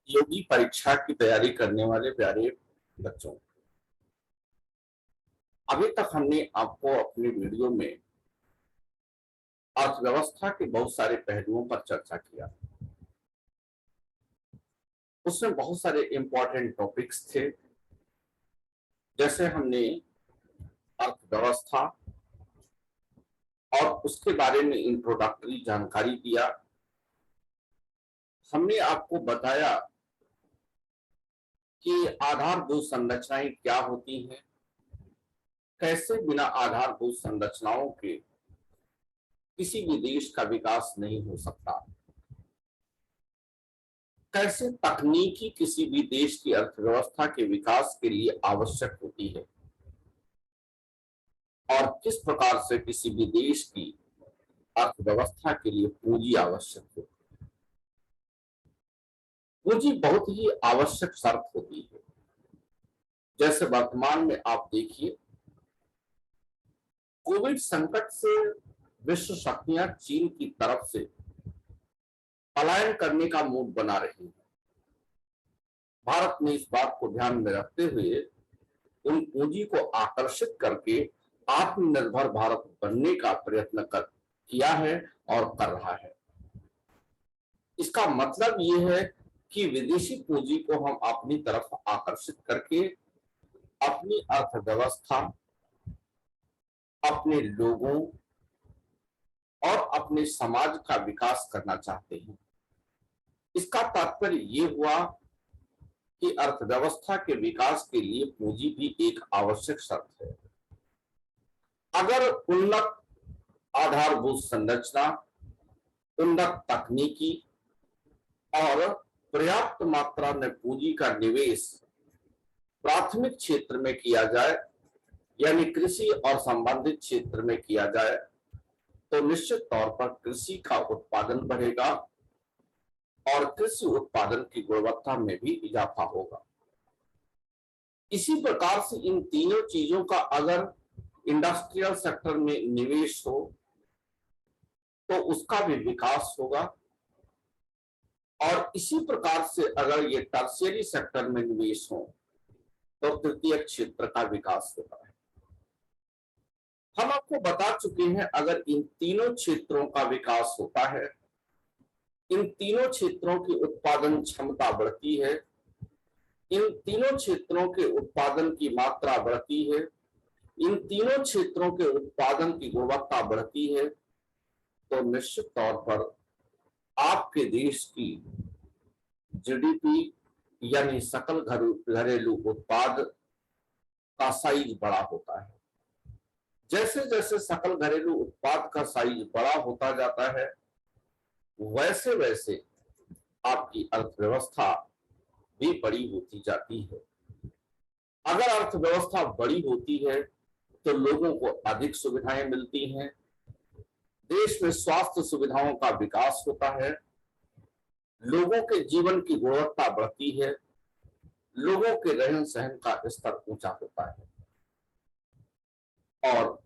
योगी परीक्षा की तैयारी करने वाले प्यारे बच्चों, अभी तक हमने आपको अपनी वीडियो में अर्थव्यवस्था के बहुत सारे पहलुओं पर चर्चा किया। उसमें बहुत सारे इंपॉर्टेंट टॉपिक्स थे, जैसे हमने अर्थव्यवस्था और उसके बारे में इंट्रोडक्टरी जानकारी दिया। हमने आपको बताया कि आधारभूत संरचनाएं क्या होती हैं, कैसे बिना आधारभूत संरचनाओं के किसी भी देश का विकास नहीं हो सकता, कैसे तकनीकी किसी भी देश की अर्थव्यवस्था के विकास के लिए आवश्यक होती है और किस प्रकार से किसी भी देश की अर्थव्यवस्था के लिए पूंजी आवश्यक होती है। पूंजी बहुत ही आवश्यक शर्त होती है। जैसे वर्तमान में आप देखिए, कोविड संकट से विश्व शक्तियां चीन की तरफ से पलायन करने का मूड बना रही है। भारत ने इस बात को ध्यान में रखते हुए उन पूंजी को आकर्षित करके आत्मनिर्भर भारत बनने का प्रयत्न किया है और कर रहा है। इसका मतलब यह है कि विदेशी पूंजी को हम अपनी तरफ आकर्षित करके अपनी अर्थव्यवस्था, अपने लोगों और अपने समाज का विकास करना चाहते हैं। इसका तात्पर्य ये हुआ कि अर्थव्यवस्था के विकास के लिए पूंजी भी एक आवश्यक शर्त है। अगर उन्नत आधारभूत संरचना, उन्नत तकनीकी और पर्याप्त मात्रा में पूंजी का निवेश प्राथमिक क्षेत्र में किया जाए, यानी कृषि और संबंधित क्षेत्र में किया जाए, तो निश्चित तौर पर कृषि का उत्पादन बढ़ेगा और कृषि उत्पादन की गुणवत्ता में भी इजाफा होगा। इसी प्रकार से इन तीनों चीजों का अगर इंडस्ट्रियल सेक्टर में निवेश हो तो उसका भी विकास होगा, और इसी प्रकार से अगर ये टर्शियरी सेक्टर में निवेश हो तो तृतीय क्षेत्र का विकास होता है। हम आपको बता चुके हैं, अगर इन तीनों क्षेत्रों का विकास होता है, इन तीनों क्षेत्रों की उत्पादन क्षमता बढ़ती है, इन तीनों क्षेत्रों के उत्पादन की मात्रा बढ़ती है, इन तीनों क्षेत्रों के उत्पादन की गुणवत्ता बढ़ती है, तो निश्चित तौर पर आपके देश की जीडीपी यानी सकल घरेलू उत्पाद का साइज बड़ा होता है। जैसे जैसे सकल घरेलू उत्पाद का साइज बड़ा होता जाता है, वैसे वैसे आपकी अर्थव्यवस्था भी बड़ी होती जाती है। अगर अर्थव्यवस्था बड़ी होती है तो लोगों को अधिक सुविधाएं मिलती हैं, देश में स्वास्थ्य सुविधाओं का विकास होता है, लोगों के जीवन की गुणवत्ता बढ़ती है, लोगों के रहन सहन का स्तर ऊंचा होता है और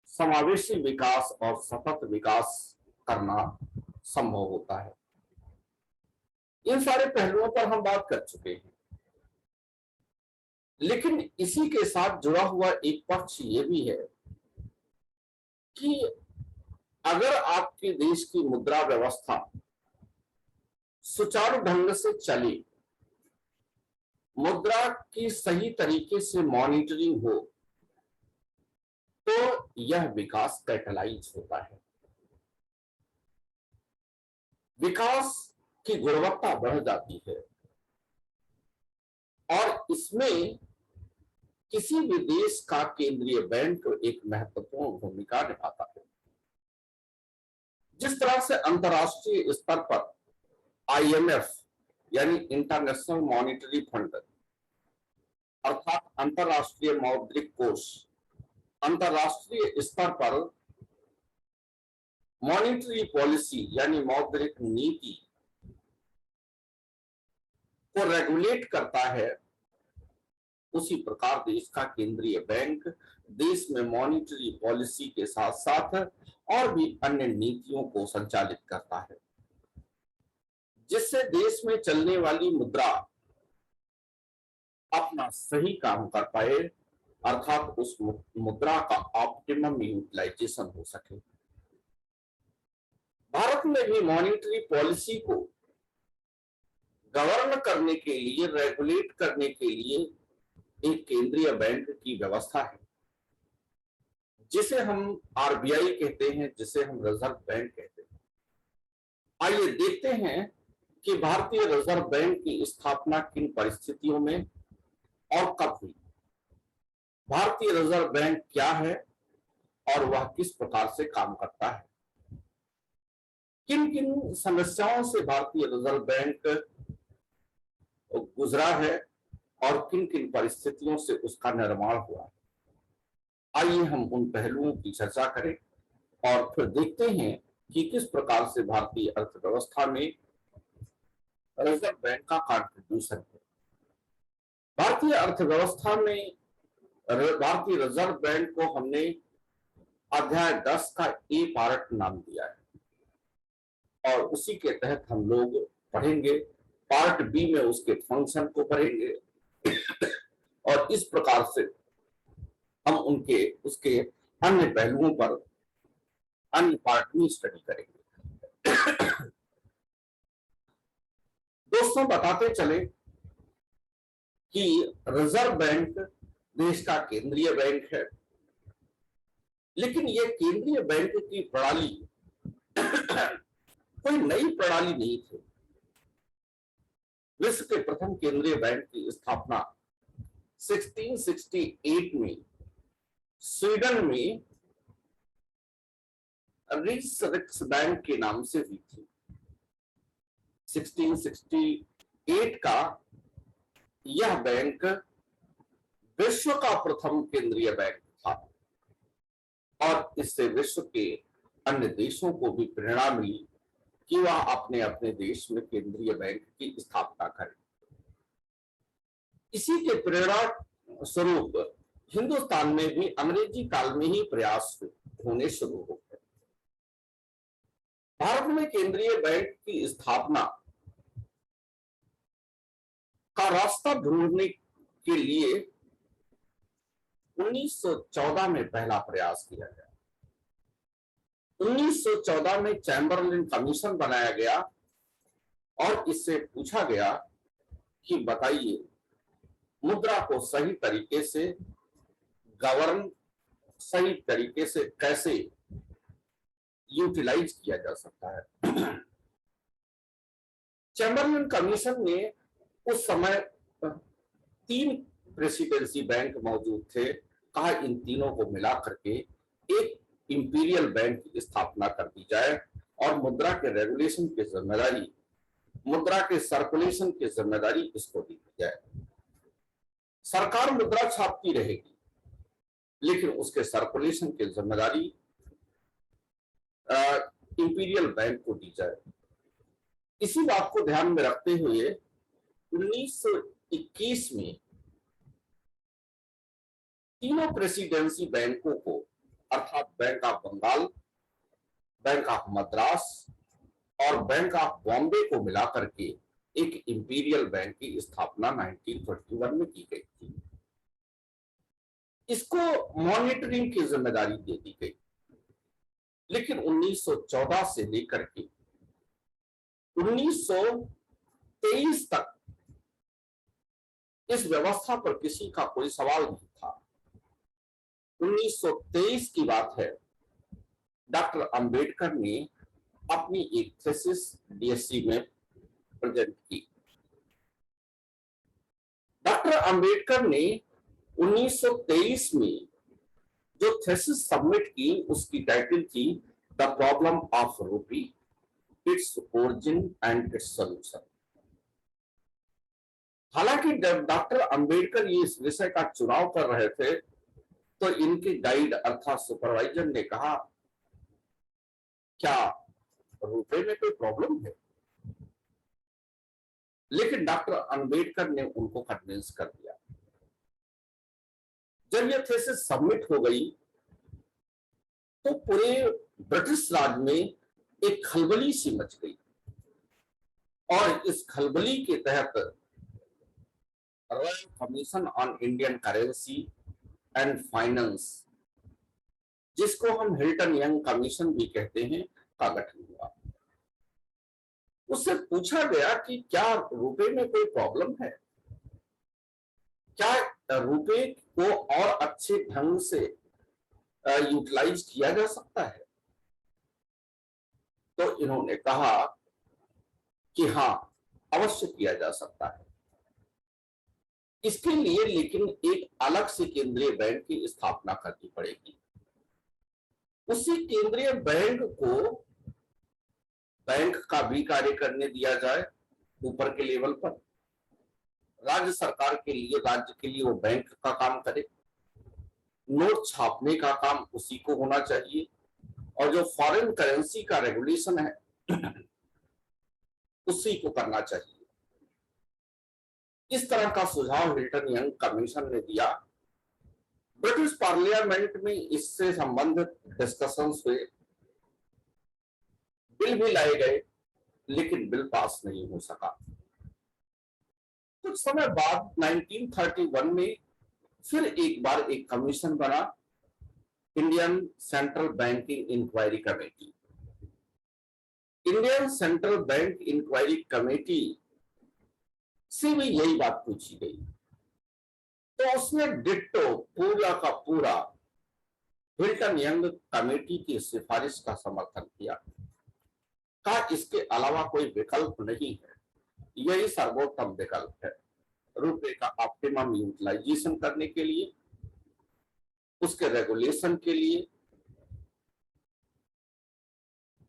समावेशी विकास और सतत विकास करना संभव होता है। इन सारे पहलुओं पर हम बात कर चुके हैं, लेकिन इसी के साथ जुड़ा हुआ एक पक्ष ये भी है कि अगर आपके देश की मुद्रा व्यवस्था सुचारू ढंग से चले, मुद्रा की सही तरीके से मॉनिटरिंग हो, तो यह विकास कैटलाइज होता है, विकास की गुणवत्ता बढ़ जाती है और इसमें किसी भी देश का केंद्रीय बैंक एक महत्वपूर्ण भूमिका निभाता है। जिस तरह से अंतरराष्ट्रीय स्तर पर आईएमएफ यानी इंटरनेशनल मॉनिटरी फंड अर्थात अंतरराष्ट्रीय मौद्रिक कोष अंतरराष्ट्रीय स्तर पर मॉनिटरी पॉलिसी यानी मौद्रिक नीति को रेगुलेट करता है, उसी प्रकार देश का केंद्रीय बैंक देश में मॉनिटरी पॉलिसी के साथ साथ और भी अन्य नीतियों को संचालित करता है। जिससे देश में चलने वाली मुद्रा अपना सही काम कर पाए, अर्थात उस मुद्रा का ऑप्टिमम यूटिलाइजेशन हो सके। भारत में भी मॉनेटरी पॉलिसी को गवर्न करने के लिए, रेगुलेट करने के लिए एक केंद्रीय बैंक की व्यवस्था है, जिसे हम आरबीआई कहते हैं, जिसे हम रिजर्व बैंक कहते हैं। आइए देखते हैं कि भारतीय रिजर्व बैंक की स्थापना किन परिस्थितियों में और कब हुई। भारतीय रिजर्व बैंक क्या है और वह किस प्रकार से काम करता है, किन किन समस्याओं से भारतीय रिजर्व बैंक गुजरा है और किन किन परिस्थितियों से उसका निर्माण हुआ है। आइए हम उन पहलुओं की चर्चा करें और फिर देखते हैं कि किस प्रकार से भारतीय अर्थव्यवस्था में रिजर्व बैंक का कंट्रीब्यूशन है। भारतीय अर्थव्यवस्था में भारतीय रिजर्व बैंक को हमने अध्याय 10 का ए पार्ट नाम दिया है और उसी के तहत हम लोग पढ़ेंगे। पार्ट बी में उसके फंक्शन को पढ़ेंगे और इस प्रकार से हम उसके अन्य पहलुओं पर अन्य पार्ट में स्टडी करेंगे। दोस्तों, बताते चले कि रिजर्व बैंक देश का केंद्रीय बैंक है, लेकिन यह केंद्रीय बैंक की प्रणाली कोई नई प्रणाली नहीं थी। विश्व के प्रथम केंद्रीय बैंक की स्थापना 1668 में स्वीडन में रिक्सबैंक के नाम से हुई थी। 1668 का यह बैंक विश्व का प्रथम केंद्रीय बैंक था और इससे विश्व के अन्य देशों को भी प्रेरणा मिली कि वह अपने अपने देश में केंद्रीय बैंक की स्थापना करें। इसी के प्रेरणा स्वरूप हिंदुस्तान में भी अंग्रेजी काल में ही प्रयास होने शुरू हो गए। भारत में केंद्रीय बैंक की स्थापना का रास्ता ढूंढने के लिए 1914 में पहला प्रयास किया गया। 1914 में चैम्बरलिन कमीशन बनाया गया और इससे पूछा गया कि बताइए, मुद्रा को सही तरीके से गवर्न, सही तरीके से कैसे यूटिलाइज किया जा सकता है। चैम्बरलिन कमीशन ने उस समय 3 प्रेसिडेंसी बैंक मौजूद थे, कहा इन तीनों को मिला करके एक इंपीरियल बैंक की स्थापना कर दी जाए और मुद्रा के रेगुलेशन की जिम्मेदारी, मुद्रा के सर्कुलेशन की जिम्मेदारी इसको दी जाए। सरकार मुद्रा छापती रहेगी, लेकिन उसके सर्कुलेशन की जिम्मेदारी इंपीरियल बैंक को दी जाए। इसी बात को ध्यान में रखते हुए 1921 में तीनों प्रेसिडेंसी बैंकों को, अर्थात bank of Bengal, bank of Madras और बैंक ऑफ बॉम्बे को मिलाकर के एक इंपीरियल बैंक की स्थापना 1921 में की गई थी। इसको मॉनिटरिंग की जिम्मेदारी दे दी गई, लेकिन 1914 से लेकर के 1923 तक इस व्यवस्था पर किसी का कोई सवाल नहीं था। 1923 की बात है, डॉक्टर अंबेडकर ने अपनी एक थीसिस डीएससी में प्रेजेंट की। डॉक्टर अंबेडकर ने 1923 में जो थीसिस सबमिट की, उसकी टाइटल थी द प्रॉब्लम ऑफ रूपी, its origin and it's solution. हालांकि जब डॉक्टर अंबेडकर ये इस विषय का चुनाव कर रहे थे, तो इनके गाइड अर्थात सुपरवाइजर ने कहा, क्या रुपए में कोई प्रॉब्लम है? लेकिन डॉक्टर अंबेडकर ने उनको कन्विंस कर दिया। जब यह थीसिस सबमिट हो गई तो पूरे ब्रिटिश राज में एक खलबली सी मच गई। और इस खलबली के तहत royal commission on Indian currency and finance, जिसको हम हिल्टन यंग कमीशन भी कहते हैं, का गठन हुआ। उससे पूछा गया कि क्या रुपए में कोई प्रॉब्लम है, क्या रुपए को और अच्छे ढंग से यूटिलाइज किया जा सकता है। तो इन्होंने कहा कि हाँ, अवश्य किया जा सकता है। इसके लिए लेकिन एक अलग से केंद्रीय बैंक की स्थापना करनी पड़ेगी। उसी केंद्रीय बैंक को बैंक का भी कार्य करने दिया जाए ऊपर के लेवल पर। राज्य सरकार के लिए, राज्य के लिए वो बैंक का काम करे, नोट छापने का काम उसी को होना चाहिए, और जो फॉरेन करेंसी का रेगुलेशन है उसी को करना चाहिए। इस तरह का सुझाव हिल्टन यंग कमीशन ने दिया। ब्रिटिश पार्लियामेंट में इससे संबंधित डिस्कशंस हुए, बिल भी लाए गए, लेकिन बिल पास नहीं हो सका। कुछ समय बाद 1931 में फिर एक बार एक कमीशन बना, Indian central banking inquiry committee. Indian central bank inquiry committee से भी यही बात पूछी गई, तो उसने डिट्टो पूरा का पूरा हिल्टन यंग कमेटी की सिफारिश का समर्थन किया। कहा इसके अलावा कोई विकल्प नहीं है, यही सर्वोत्तम विकल्प है रुपए का ऑप्टिमम यूटिलाइजेशन करने के लिए, उसके रेगुलेशन के लिए।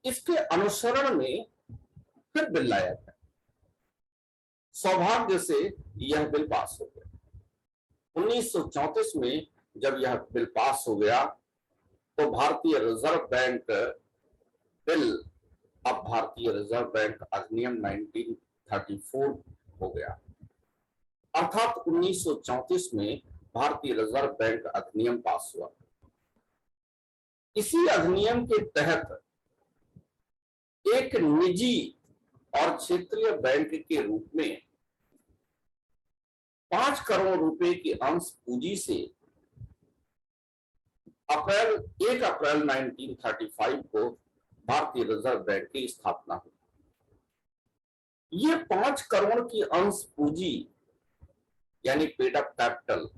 इसके अनुसरण में फिर बिल लाया गया। सौभाग्य से यह बिल पास हो गया। 1934 में जब यह बिल पास हो गया तो भारतीय रिजर्व बैंक बिल अब भारतीय रिजर्व बैंक अधिनियम 1934 हो गया। अर्थात 1934 में भारतीय रिजर्व बैंक अधिनियम पास हुआ। इसी अधिनियम के तहत एक निजी और क्षेत्रीय बैंक के रूप में 5 करोड़ रुपए की अंश पूंजी से 1 अप्रैल 1935 को भारतीय रिजर्व बैंक की स्थापना हुई। ये 5 करोड़ की अंश पूंजी यानी पेड अप कैपिटल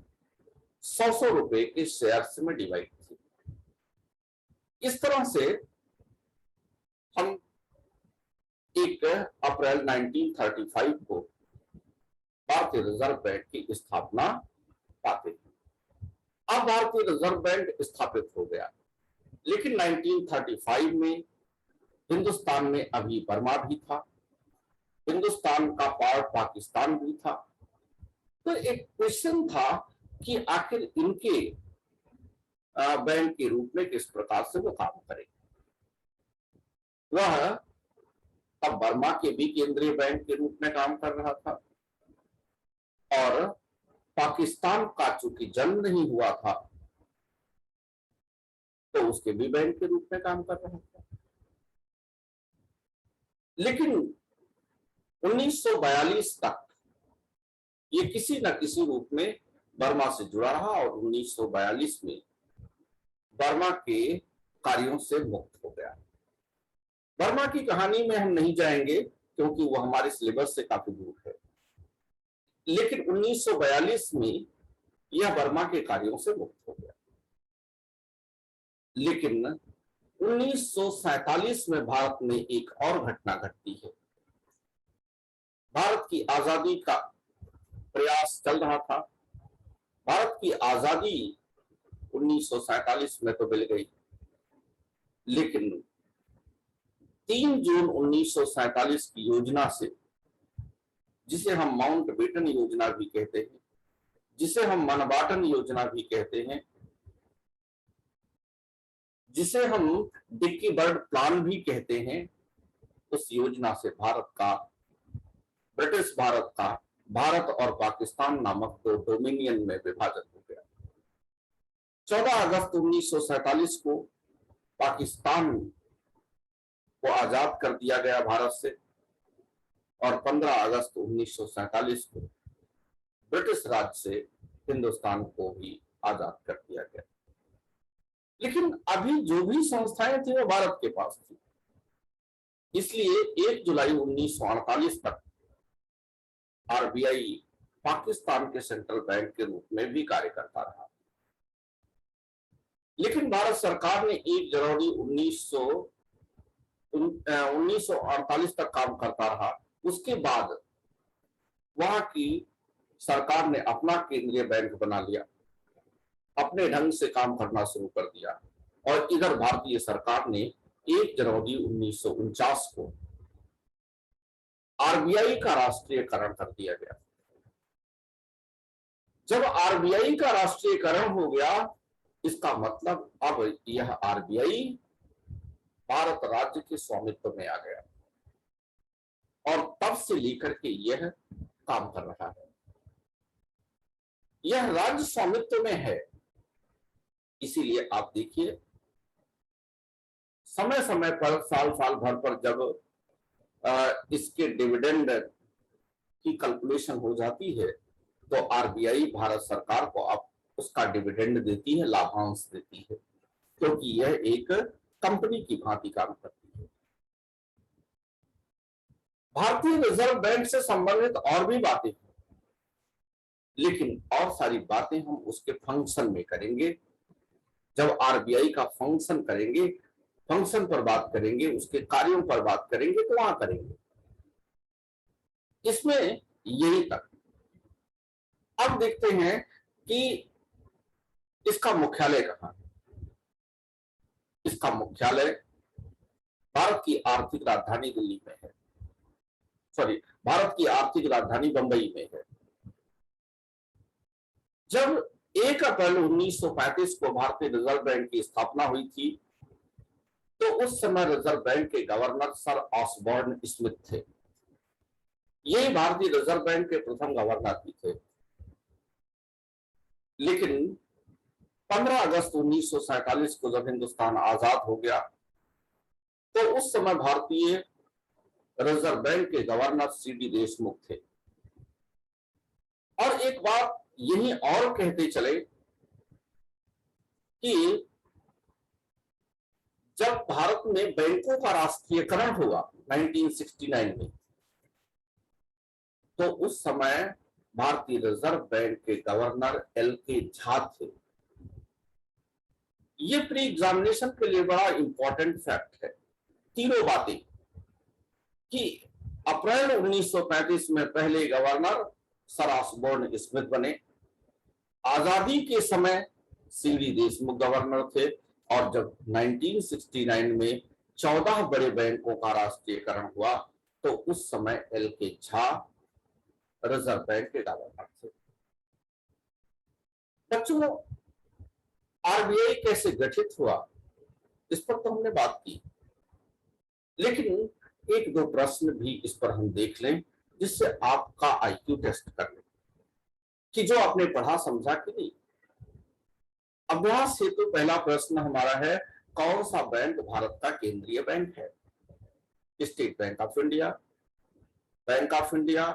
100 रुपए के शेयर्स में डिवाइड थी। इस तरह से हम 1 अप्रैल 1935 को भारतीय रिजर्व बैंक की स्थापना पाते हैं। अब भारतीय रिजर्व बैंक स्थापित हो गया, लेकिन 1935 में हिंदुस्तान में अभी बर्मा भी था, हिंदुस्तान का पार्ट पाकिस्तान भी था। तो एक क्वेश्चन था कि आखिर इनके बैंक के रूप में किस प्रकार से वो काम करेंगे। वह तब बर्मा के भी केंद्रीय बैंक के रूप में काम कर रहा था, और पाकिस्तान का चूंकि जन्म नहीं हुआ था तो उसके भी बैंक के रूप में काम कर रहा था। लेकिन 1942 तक ये किसी न किसी रूप में बर्मा से जुड़ा रहा, और 1942 में बर्मा के कार्यों से मुक्त हो गया। बर्मा की कहानी में हम नहीं जाएंगे क्योंकि वो हमारे सिलेबस से काफी दूर है, लेकिन 1942 में यह बर्मा के कार्यों से मुक्त हो गया। लेकिन 1947 में भारत में एक और घटना घटती है। भारत की आजादी का प्रयास चल रहा था। भारत की आजादी 1947 में तो मिल गई, लेकिन 3 जून 1947 की योजना से, जिसे हम माउंटबेटन योजना भी कहते हैं, जिसे हम मनबाटन योजना भी कहते हैं, जिसे हम डिक्की बर्ड प्लान भी कहते हैं, उस योजना से ब्रिटिश भारत का भारत और पाकिस्तान नामक 2 डोमिनियन में विभाजन हो गया। 14 अगस्त 1947 को पाकिस्तान को आजाद कर दिया गया भारत से, और 15 अगस्त 1947 को ब्रिटिश राज से हिंदुस्तान को भी आजाद कर दिया गया। लेकिन अभी जो भी संस्थाएं थी वो भारत के पास थी, इसलिए 1 जुलाई 1948 तक आरबीआई पाकिस्तान के सेंट्रल बैंक के रूप में भी कार्य करता रहा। लेकिन भारत सरकार ने 1 जनवरी 1948 तक काम करता रहा। उसके बाद वहां की सरकार ने अपना केंद्रीय बैंक बना लिया, अपने ढंग से काम करना शुरू कर दिया, और इधर भारतीय सरकार ने 1 जनवरी 1949 को आरबीआई का राष्ट्रीयकरण कर दिया गया। जब आरबीआई का राष्ट्रीयकरण हो गया, इसका मतलब अब यह आरबीआई भारत राज्य के स्वामित्व में आ गया और तब से लेकर के यह काम कर रहा है। यह राज्य स्वामित्व में है, इसीलिए आप देखिए समय समय पर साल भर पर जब इसके डिविडेंड की कैलकुलेशन हो जाती है तो आरबीआई भारत सरकार को अब उसका डिविडेंड देती है, लाभांश देती है, क्योंकि यह एक कंपनी की भांति काम करती है। भारतीय रिजर्व बैंक से संबंधित और भी बातें हैं, लेकिन और सारी बातें हम उसके फंक्शन में करेंगे। जब आरबीआई का फंक्शन करेंगे, फंक्शन पर बात करेंगे, उसके कार्यों पर बात करेंगे तो वहां करेंगे। इसमें यही तक। अब देखते हैं कि इसका मुख्यालय कहां है। इसका मुख्यालय भारत की आर्थिक राजधानी दिल्ली में है, सॉरी, भारत की आर्थिक राजधानी बंबई में है। जब 1 अप्रैल 1935 को भारतीय रिजर्व बैंक की स्थापना हुई थी तो उस समय रिजर्व बैंक के गवर्नर सर ऑसबॉर्न स्मिथ थे। यही भारतीय रिजर्व बैंक के प्रथम गवर्नर भी थे। लेकिन 15 अगस्त 1947 को जब हिंदुस्तान आजाद हो गया तो उस समय भारतीय रिजर्व बैंक के गवर्नर सीडी देशमुख थे। और एक बात यही और कहते चले कि जब भारत में बैंकों का राष्ट्रीयकरण हुआ 1969 में, तो उस समय भारतीय रिजर्व बैंक के गवर्नर एल.के. झा थे। ये प्री एग्जामिनेशन के लिए बड़ा इंपॉर्टेंट फैक्ट है। तीनों बातें कि अप्रैल 1935 में पहले गवर्नर सर ऑसबॉर्न स्मिथ बने, आजादी के समय सीडी देशमुख गवर्नर थे, और जब 1969 में 14 बड़े बैंकों का राष्ट्रीयकरण हुआ तो उस समय एल.के. झा रिजर्व बैंक के गवर्नर थे। बच्चों, आरबीआई कैसे गठित हुआ इस पर तो हमने बात की, लेकिन 1-2 प्रश्न भी इस पर हम देख लें जिससे आपका आईक्यू टेस्ट कर लें कि जो आपने पढ़ा समझा कि नहीं। अभ्यास हेतु पहला प्रश्न हमारा है, कौन सा बैंक भारत का केंद्रीय बैंक है? State bank of India, bank of India,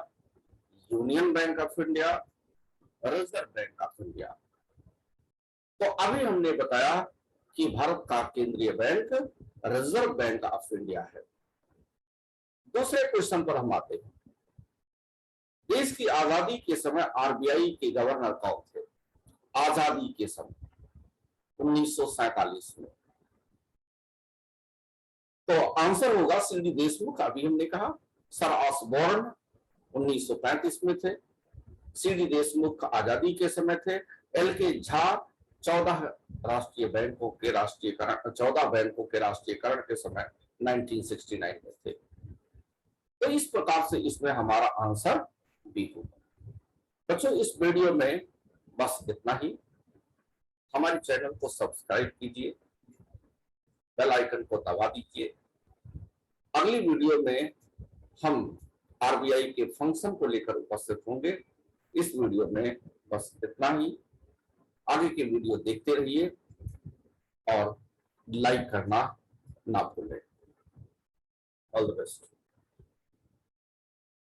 union bank of India, reserve bank of India. तो अभी हमने बताया कि भारत का केंद्रीय bank reserve bank of India है। दूसरे क्वेश्चन पर हम आते हैं। देश की आजादी के समय आरबीआई के गवर्नर कौन थे? आजादी के समय 1947 में। तो आंसर होगा सीडी देशमुख। अभी हमने कहा सर ऑसबॉर्न 1935 में थे, सीडी देशमुख आजादी के समय थे, एल.के. झा 14 राष्ट्रीय बैंकों के राष्ट्रीयकरण 14 बैंकों के राष्ट्रीयकरण के समय 1969 में थे। तो इस प्रकार से इसमें हमारा आंसर बी होगा। बच्चों, इस वीडियो में बस इतना ही। हमारे चैनल को सब्सक्राइब कीजिए, बेल आइकन को दबा दीजिए। अगली वीडियो में हम आरबीआई के फंक्शन को लेकर उपस्थित होंगे। इस वीडियो में बस इतना ही। आगे के वीडियो देखते रहिए और लाइक करना ना भूलें। All the best.